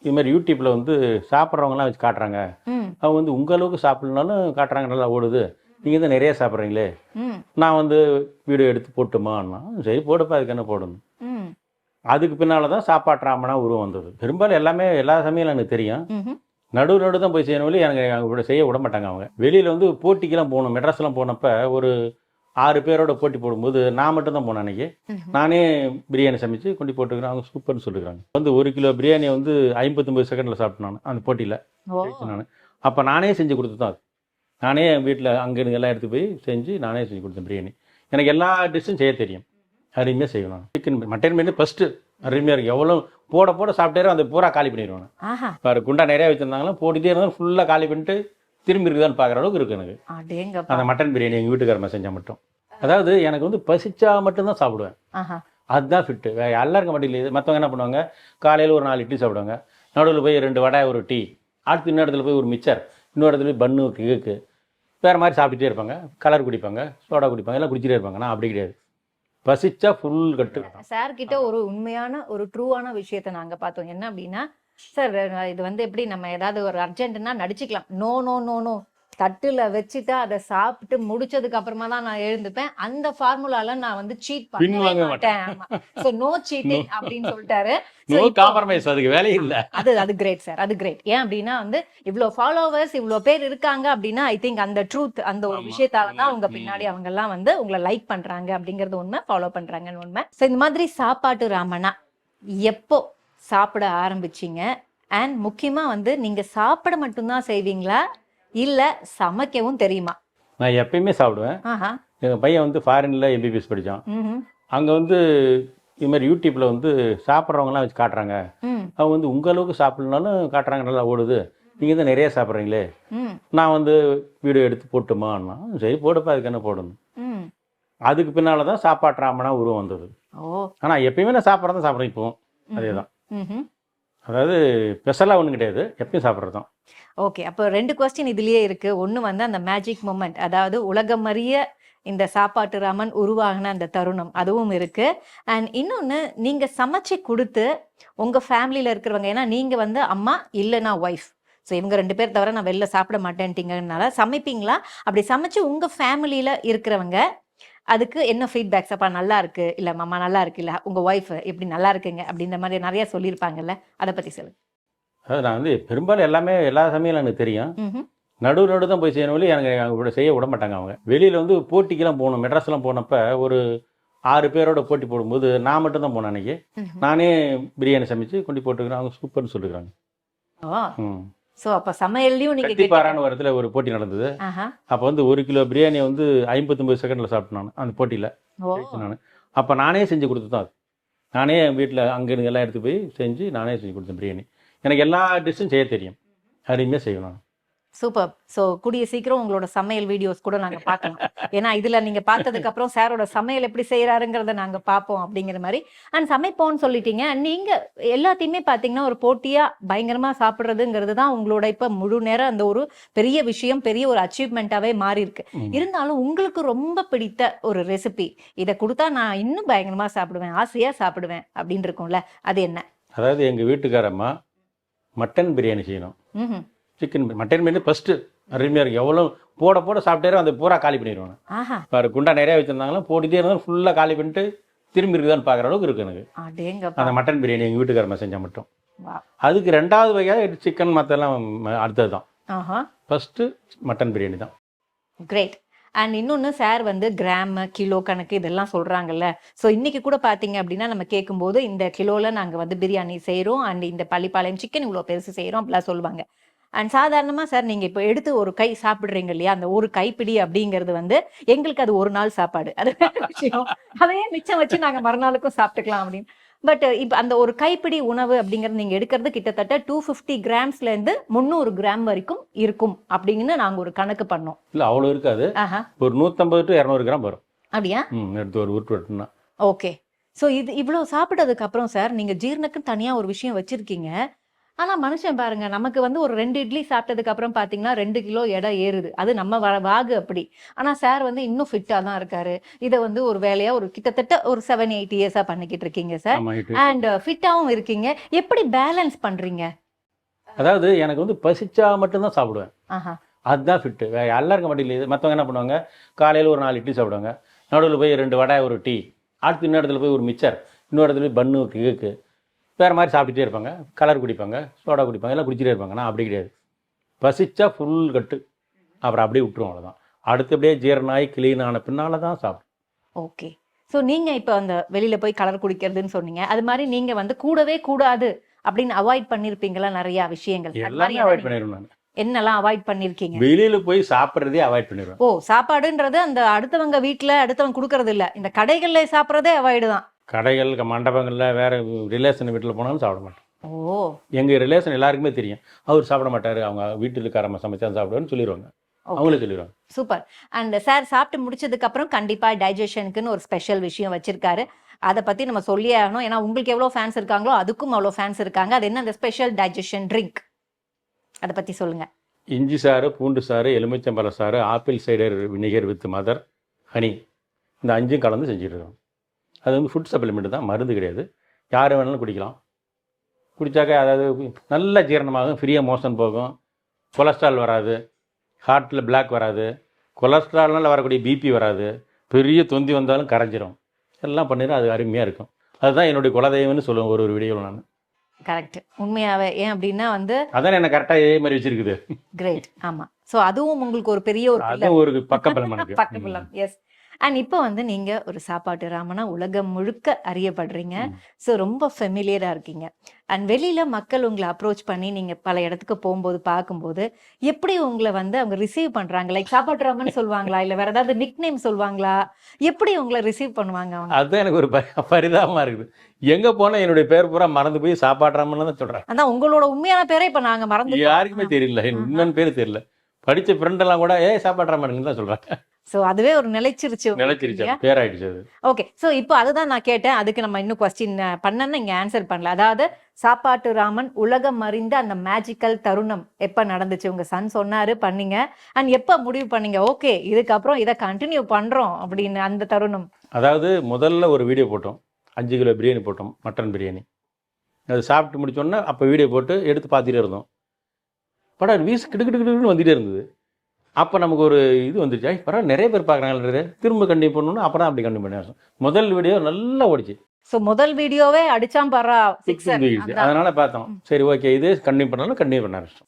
இது மாதிரி யூடியூப்பில் வந்து சாப்பிட்றவங்கலாம் வச்சு காட்டுறாங்க. ம் அவங்க வந்து உங்கள் அளவுக்கு சாப்பிட்லனாலும் காட்டுறாங்க, நல்லா ஓடுது. நீங்கள் தான் நிறைய சாப்பிட்றீங்களே, ம் நான் வந்து வீடியோ எடுத்து போட்டுமான்னா, சரி போடுப்பா, அதுக்கு என்ன போடணும். ம் அதுக்கு பின்னால் தான் சாப்பாட்டு ராமனா உருவம் வந்தது. பெரும்பாலும் எல்லாமே எல்லா சமையலும் எனக்கு தெரியும். ம்ஹும். நடு தான் போய் செய்யணும், எனக்கு அவங்க செய்ய விட மாட்டாங்க. அவங்க வெளியில் வந்து போட்டிக்கெல்லாம் போகணும். மெட்ராஸ்லாம் போனப்போ ஒரு 6 பேரோட போட்டி போடும்போது நான் மட்டும் தான் போனேன் அன்றைக்கி. ம்ஹும். நானே பிரியாணி சமைச்சு கொண்டு போட்டுக்கிறேன். அவங்க சூப்பர்னு சொல்லிக்கிறாங்க. வந்து 1 கிலோ பிரியாணியை வந்து 59 செகண்டில் சாப்பிட்டேன் நான் அந்த போட்டியில். ஓ நான் அப்போ நானே செஞ்சு கொடுத்து தான் அது. நானே வீட்டில் அங்கேருந்து எல்லாம் எடுத்து போய் செஞ்சு நானே செஞ்சு கொடுத்தேன் பிரியாணி. எனக்கு எல்லா டிஷ்ஷும் செய்ய தெரியும். அருமையாக செய்வேன் நான். சிக்கன் மட்டன் பிரியாணி ஃபஸ்ட்டு அருமையாக இருக்குது. எவ்வளோ போட போட சாப்பிட்டே அந்த பூரா காலி பண்ணிடுவேன் நான். ஆஹா இப்போ குண்டா நிறையா வச்சுருந்தாங்களா போட்டுகிட்டே இருந்தாலும் ஃபுல்லாக காலி பண்ணிட்டு திரும்பி இருக்குதான்னு பார்க்குற அளவுக்கு இருக்குது எனக்கு அடேங்கப்பா அந்த மட்டன் பிரியாணி. எங்கள் வீட்டுக்காரமா செஞ்சால் மட்டும், அதாவது எனக்கு வந்து பசிச்சா மட்டும்தான் சாப்பிடுவேன். ஆஹா அதுதான் ஃபிட்டு. எல்லாம் இருக்க மாட்டேங்குது. மற்றவங்க என்ன பண்ணுவாங்க, காலையில் ஒரு 4 இட்லி சாப்பிடுவாங்க, நடுவில் போய் 2 வடை, ஒரு டீ, அடுத்து இன்னொரு இடத்துல போய் ஒரு மிச்சர், இன்னொரு இடத்துல போய் பன்னு, கேக்கு, வேறு மாதிரி சாப்பிட்டுட்டே இருப்பாங்க. கலர் குடிப்பாங்க, சோடா குடிப்பாங்க, எல்லாம் குடிச்சிட்டே இருப்பாங்க. நான் அப்படி கிடையாது. பசிச்சா ஃபுல் கட்டு. சார் கிட்ட ஒரு உண்மையான ஒரு ட்ரூவான விஷயத்த நாங்க பார்த்தோம். என்ன அப்படின்னா, சார் இது வந்து எப்படி நம்ம ஏதாவது ஒரு அர்ஜென்ட்னா நடிச்சுக்கலாம். நோ நோ நோ நோ தட்டுல வச்சுட்டு அதை சாப்பிட்டு முடிச்சதுக்கு அப்புறமா தான் நான் எழுந்துப்பேன். அந்த ஃபார்முலால நான் வந்து சீட் பண்ணவே பின்வாங்க மாட்டேன். சோ நோ சீட்டிங் அப்படின்னு சொல்லிட்டாரு. நோ காம்ப்ரமைஸ், அதுக்கு வேலையே இல்லை. அது கிரேட் சார், அது கிரேட். ஏன் அப்படின்னா வந்து இவ்வளோ ஃபாலோவர்ஸ் இவ்வளோ பேர் இருக்காங்க அப்படின்னா ஐ திங்க் அந்த ட்ரூத், அந்த ஒரு விஷயத்தால தான் அவங்க பின்னாடி அவங்க எல்லாம் வந்து உங்களை லைக் பண்றாங்க அப்படிங்கிறது உண்மை, ஃபாலோ பண்றாங்கன்னு உண்மை. ஸோ இந்த மாதிரி சாப்பாட்டு ராமனா எப்போ சாப்பிட ஆரம்பிச்சீங்க? அண்ட் முக்கியமா வந்து நீங்க சாப்பிட மட்டும்தான் செய்வீங்களா இல்ல சமைக்கவும் தெரியுமா? நான் எப்பயுமே சாப்பிடுவேன். ஆஹா எங்கள் பையன் வந்து ஃபாரினில் எம்பிபிஎஸ் படித்தான். ம் அங்கே வந்து இது மாதிரி யூடியூப்பில் வந்து சாப்பிட்றவங்கலாம் வச்சு காட்டுறாங்க. ம் அவங்க வந்து உங்கள் அளவுக்கு சாப்பிட்லனாலும் காட்டுறாங்க, நல்லா ஓடுது. நீங்கள் தான் நிறைய சாப்பிட்றீங்களே, ம் நான் வந்து வீடியோ எடுத்து போட்டுமான்னா, சரி போடுப்பா, அதுக்கு என்ன போடணும். ம் அதுக்கு பின்னால் தான் சாப்பாட்டு ராமனா உருவம் வந்தது. ஓ ஆனால் எப்பயுமே நான் சாப்பிட்றது தான் சாப்பிட்றேன். இப்போவும் அதே தான். ம் அதாவது ஸ்பெஷலாக ஒன்றும் கிடையாது, எப்பயும் சாப்பிட்றது தான். ஓகே. அப்போ 2 கொஸ்டின் இதுலயே இருக்கு. ஒண்ணு வந்து அந்த மேஜிக் மொமெண்ட், அதாவது உலகமறிய இந்த சாப்பாட்டு ராமன் உருவாகின அந்த தருணம், அதுவும் இருக்கு. அண்ட் இன்னொன்னு, நீங்க சமைச்சு கொடுத்து உங்க ஃபேமிலியில இருக்கிறவங்க, ஏன்னா நீங்க வந்து அம்மா இல்லைன்னா ஒய்ஃப், ஸோ இவங்க 2 பேர் தவிர நான் வெளில சாப்பிட மாட்டேன்ட்டீங்கனால சமைப்பீங்களா? அப்படி சமைச்சு உங்க ஃபேமிலியில இருக்கிறவங்க அதுக்கு என்ன ஃபீட்பேக்ஸ்? அப்பா நல்லா இருக்கு, இல்ல மாமா நல்லா இருக்கு, இல்ல உங்க ஒய்ஃப் எப்படி நல்லா இருக்குங்க அப்படின்ற மாதிரி நிறைய சொல்லியிருப்பாங்கல்ல, அதை பத்தி சொல்லுங்க. அதாவது நான் வந்து பெரும்பாலும் எல்லாமே எல்லா சமையலும் எனக்கு தெரியும். ம்ஹும். நடு தான் போய் செய்யணும், எனக்கு அவங்க செய்ய விட மாட்டாங்க. அவங்க வெளியில் வந்து போட்டிக்கெல்லாம் போகணும். மெட்ராஸ்லாம் போனப்போ ஒரு 6 பேரோட போட்டி போடும்போது நான் மட்டும் தான் போனேன் அன்றைக்கி. ம்ஹும். நானே பிரியாணி சமைச்சு கொண்டு போட்டுக்கிறேன். அவங்க சூப்பர்னு சொல்லிக்கிறாங்க. ஓ சோ அப்ப சமையல்லையும் நீங்க கட்டிப்பாரான்னு ஒரு இடத்துல ஒரு போட்டி நடந்தது. ஆஹா அப்போ வந்து 1 கிலோ பிரியாணியை வந்து 59 செகண்டில் சாப்பிட்டேன் நான் அந்த போட்டியில். ஓ நான் அப்போ நானே செஞ்சு கொடுத்து தான் அது. நானே வீட்டில் அங்கேருந்து எல்லாம் எடுத்து போய் செஞ்சு நானே செஞ்சு கொடுத்தேன் பிரியாணி. எனக்கு எல்லா டிஷ்ஷும் செய்ய தெரியும். அருமையாக செய்வேன் நான். சூப்பர். சோ கூடிய சீக்கிரம் உங்களோட சமையல் வீடியோஸ் கூட நாங்க பார்க்கலாம். ஏன்னா இதுல நீங்க பார்த்ததுக்கு அப்புறம் சாரோட சமையல் எப்படி செய்யறாருங்கிறத நாங்க பார்ப்போம் அப்படிங்கிற மாதிரி. அண்ட் சமைப்போம்னு சொல்லிட்டீங்க. நீங்க எல்லாத்தையுமே பாத்தீங்கன்னா ஒரு போட்டியா பயங்கரமா சாப்பிடுறதுங்கிறது தான் உங்களோட இப்ப முழு நேரம் அந்த ஒரு பெரிய விஷயம், பெரிய ஒரு அச்சீவ்மெண்ட்டாவே மாறி இருக்கு. இருந்தாலும் உங்களுக்கு ரொம்ப பிடித்த ஒரு ரெசிபி, இதை கொடுத்தா நான் இன்னும் பயங்கரமா சாப்பிடுவேன், ஆசையா சாப்பிடுவேன் அப்படின்னு இருக்கும்ல, அது என்ன? அதாவது எங்கள் வீட்டுக்காரம்மா மட்டன் பிரியாணி செய்யணும். ம் சிக்கன் மட்டன் பிரியாணி ஃபஸ்ட்டு அருமையாக இருக்குது. எவ்வளோ போட போட சாப்பிட்டே அந்த பூரா காலி பண்ணிடுவேன். ஆஹா இப்போ குண்டா நிறையா வச்சுருந்தாங்களா போட்டுகிட்டே இருந்தாலும் ஃபுல்லாக காலி பண்ணிட்டு திரும்பி இருக்குதான்னு பார்க்குற அளவுக்கு இருக்குது எனக்கு அடேங்கப்பா. அந்த மட்டன் பிரியாணி. எங்கள் வீட்டுக்காரம்மா செஞ்சால் மட்டும். வா. அதுக்கு 2வது வகையாக சிக்கன் மற்றெல்லாம் அடுத்தது தான். ஆஹா ஃபஸ்ட்டு மட்டன் பிரியாணி தான். கிரேட். அண்ட் இன்னொன்று, சார் வந்து கிராம், கிலோ கணக்கு இதெல்லாம் சொல்கிறாங்கல்ல. ஸோ இன்றைக்கி கூட பார்த்தீங்க அப்படின்னா நம்ம கேட்கும்போது இந்த கிலோவில் நாங்கள் வந்து பிரியாணி செய்கிறோம், அண்ட் இந்த பள்ளிப்பாளையம் சிக்கன் இவ்வளோ பெருசு செய்கிறோம் அப்படிலாம் சொல்லுவாங்க. அண்ட் சாதாரணமாக சார் நீங்கள் இப்போ எடுத்து ஒரு கை சாப்பிட்றீங்க இல்லையா, அந்த ஒரு கைப்பிடி அப்படிங்கிறது வந்து எங்களுக்கு அது ஒரு நாள் சாப்பாடு, அது விஷயம். அதையே மிச்சம் வச்சு நாங்கள் மறுநாளுக்கும் சாப்பிட்டுக்கலாம் அப்படின்னு. பட் இப்போ அந்த ஒரு கைப்பிடி உணவு அப்படிங்கிறது நீங்கள் எடுக்கிறது கிட்டத்தட்ட 250 கிராம்ஸ்லேருந்து 300 கிராம் வரைக்கும் இருக்கும் அப்படின்னு நாங்கள் ஒரு கணக்கு பண்ணோம். இல்லை அவ்வளோ இருக்காது, ஆஹா ஒரு 150 to 200 கிராம் வரும். அப்படியா? எடுத்து ஒரு உருட்டு வெட்டுனா. ஓகே. ஸோ இது இவ்வளோ சாப்பிட்டதுக்கு அப்புறம் சார் நீங்கள் ஜீரணக்குன்னு தனியாக ஒரு விஷயம் வச்சுருக்கீங்க. ஆனால் மனுஷன் பாருங்க, நமக்கு வந்து ஒரு 2 இட்லி சாப்பிட்டதுக்கு அப்புறம் பார்த்தீங்கன்னா 2 கிலோ எடை ஏறுது. அது நம்ம வாகு அப்படி. ஆனால் சார் வந்து இன்னும் ஃபிட்டாக தான் இருக்காரு. இதை வந்து ஒரு வேலையாக ஒரு கிட்டத்தட்ட ஒரு 7-8 இயர்ஸாக பண்ணிக்கிட்டு இருக்கீங்க சார். ஆமாம், அண்ட் ஃபிட்டாகவும் இருக்கீங்க. எப்படி பேலன்ஸ் பண்ணுறீங்க? அதாவது எனக்கு வந்து பசிச்சா மட்டும்தான் சாப்பிடுவேன். ஆஹா. அதுதான் ஃபிட்டு. எல்லாருக்கும் மட்டும் இல்லை. மற்றவங்க என்ன பண்ணுவாங்க, காலையில் ஒரு 4 இட்லி சாப்பிடுவாங்க, நடுவில் போய் 2 வடை ஒரு டீ, அடுத்து இன்னொரு இடத்துல போய் ஒரு மிச்சர், இன்னொரு இடத்துல போய் பன்னு கேக்கு, வேறு மாதிரி சாப்பிட்டுட்டே இருப்பாங்க. கலர் குடிப்பாங்க, சோடா குடிப்பாங்க, எல்லாம் குடிச்சிட்டே இருப்பாங்க. நான் அப்படி கிடையாது. பசிச்சா ஃபுல் கட்டு, அப்புறம் அப்படியே விட்டுருவோம். அவ்வளோதான். அடுத்து அப்படியே ஜீரணாகி கிளீன் ஆன பின்னால் தான் சாப்பிடும். ஓகே. ஸோ நீங்க இப்போ அந்த வெளியில போய் கலர் குடிக்கிறதுன்னு சொன்னீங்க. அது மாதிரி நீங்க வந்து கூடவே கூடாது அப்படின்னு அவாய்ட் பண்ணிருப்பீங்களா நிறைய விஷயங்கள்? அது மாதிரி எல்லாமே அவாய்ட் பண்ணிடுவேன் நான். என்னெல்லாம் அவாய்ட் பண்ணிருக்கீங்க? வெளியில் போய் சாப்பிட்றதே அவாய்ட் பண்ணிடுவேன். ஓ, சாப்பாடுன்றது அந்த அடுத்தவங்க வீட்ல அடுத்தவங்க கொடுக்கறது இல்ல, இந்த கடைகள்ல சாப்பிட்றதே அவாய்டு தான். கடைகள், மண்டபங்களில், வேறு ரிலேஷன் வீட்டில் போனாலும் சாப்பிட மாட்டேன். ஓ. எங்கள் ரிலேஷன் எல்லாருக்குமே தெரியும், அவர் சாப்பிட மாட்டார், அவங்க வீட்டுக்காரம்மா சமைச்சா சாப்பிடுவான்னு சொல்லிடுவாங்க. அவங்களே சொல்லிடுவாங்க. சூப்பர். அண்ட் சார் சாப்பிட்டு முடிச்சதுக்கு அப்புறம் கண்டிப்பா டைஜஷனுக்குன்னு ஒரு ஸ்பெஷல் விஷயம் வச்சிருக்காரு. அதை பத்தி நம்ம சொல்லியே ஆகணும். ஏன்னா உங்களுக்கு எவ்வளவு ஃபேன்ஸ் இருக்காங்களோ அதுக்கும் அவ்வளவு ஃபேன்ஸ் இருக்காங்க. அது என்ன அந்த ஸ்பெஷல் டைஜஷன் ட்ரிங்க், அதை பத்தி சொல்லுங்க. இஞ்சி சாறு, பூண்டு சாறு, எலுமிச்சம்பழ சாறு, apple cider vinegar with mother honey, இந்த 5 கலந்து செஞ்சுருக்கோம். அது வந்து ஃபுட் சப்ளிமெண்ட் தான், மருந்து கிடையாது. யார் வேணாலும் குடிக்கலாம். குடித்தாக்க அதாவது நல்ல ஜீரணமாகும், ஃப்ரீயாக மோஷன் போகும், கொலஸ்ட்ரால் வராது, ஹார்ட்டில் பிளாக் வராது, கொலஸ்ட்ரால்னால வரக்கூடிய பிபி வராது, பெரிய தொந்தி வந்தாலும் கரைஞ்சிரும். எல்லாம் பண்ணிடும். அது அருமையாக இருக்கும். அதுதான் என்னுடைய குலதெய்வம்னு சொல்லுவேன் ஒரு வீடியோவில் நான். கரெக்ட். உண்மையாவே. ஏன் அப்படின்னா வந்து அதான் என்ன கரெக்டாக இதே மாதிரி வச்சிருக்குது. கிரேட். ஆமா. ஸோ அதுவும் உங்களுக்கு ஒரு பெரிய ஒரு அது ஒரு பக்கபலம் எனக்கு. பக்கபலம். எஸ். அண்ட் இப்போ வந்து நீங்க ஒரு சாப்பாட்டு ராமனா உலகம் முழுக்க அறியப்படுறீங்க. ஸோ ரொம்ப ஃபெமிலியரா இருக்கீங்க. அண்ட் வெளியில மக்கள் உங்களை அப்ரோச் பண்ணி நீங்க பல இடத்துக்கு போகும்போது பார்க்கும்போது எப்படி உங்களை வந்து அவங்க ரிசீவ் பண்றாங்க? லைக் சாப்பாட்டு ராமன் சொல்லுவாங்களா, இல்ல வேற ஏதாவது நிக் நேம் சொல்லுவாங்களா? எப்படி உங்களை ரிசீவ் பண்ணுவாங்க அவங்க? அதுதான் எனக்கு ஒரு பரிதாபமா இருக்குது. எங்க போனா என்னுடைய பேர் பூரா மறந்து போய் சாப்பாடுறாமன்னு தான் சொல்றேன். அதான் உங்களோட உண்மையான பேரை இப்ப நாங்க மறந்து யாருக்குமே தெரியல, என் உண்மையான பேரு தெரியல. படிச்ச ஃப்ரெண்டெல்லாம் கூட சாப்பாடுறாமன்னு தான் சொல்றாங்க. சோ அதுவே ஒரு நிலைச்சிருச்சு. நிலைச்சிருச்சு, பேராயிடுச்சு அது. ஓகே. சோ இப்போ அதுதான் நான் கேட்டேன். அதுக்கு நம்ம இன்னும் கொஸ்டின் பண்ணேன்னு இங்க ஆன்சர் பண்ணல. அதாவது சாப்பாட்டு ராமன் உலகம் அறிந்த அந்த மேஜிக்கல் தருணம் எப்ப நடந்துச்சு? உங்க சன் சொன்னாரு, பண்ணீங்க. அண்ட் எப்ப முடிவு பண்ணீங்க ஓகே இதுக்கப்புறம் இதை கண்டினியூ பண்றோம் அப்படின்னு அந்த தருணம்? அதாவது முதல்ல ஒரு வீடியோ போட்டோம், 5 கிலோ பிரியாணி போட்டோம், மட்டன் பிரியாணி. அது சாப்பிட்டு முடிச்சோன்னா அப்போ வீடியோ போட்டு எடுத்து பார்த்துட்டே இருந்தோம். படம் வீஸ் கிடுக்கிட்டுன்னு வந்துகிட்டே இருந்தது. அப்போ நமக்கு ஒரு இது வந்துருச்சு, பரவாயில்ல நிறைய பேர் பார்க்குறாங்க, திரும்ப கண்டினியூ பண்ணணும்னு. அப்போ தான் அப்படி கண்டினியூ பண்ணி முதல் வீடியோ நல்லா ஓடிச்சு. ஸோ முதல் வீடியோவே அடிச்சாம் பாரா 6. அதனால பார்த்தோம், சரி ஓகே இது கண்டினியூ பண்ணாலும் கண்டினியூ பண்ண ஆரம்பிச்சோம்.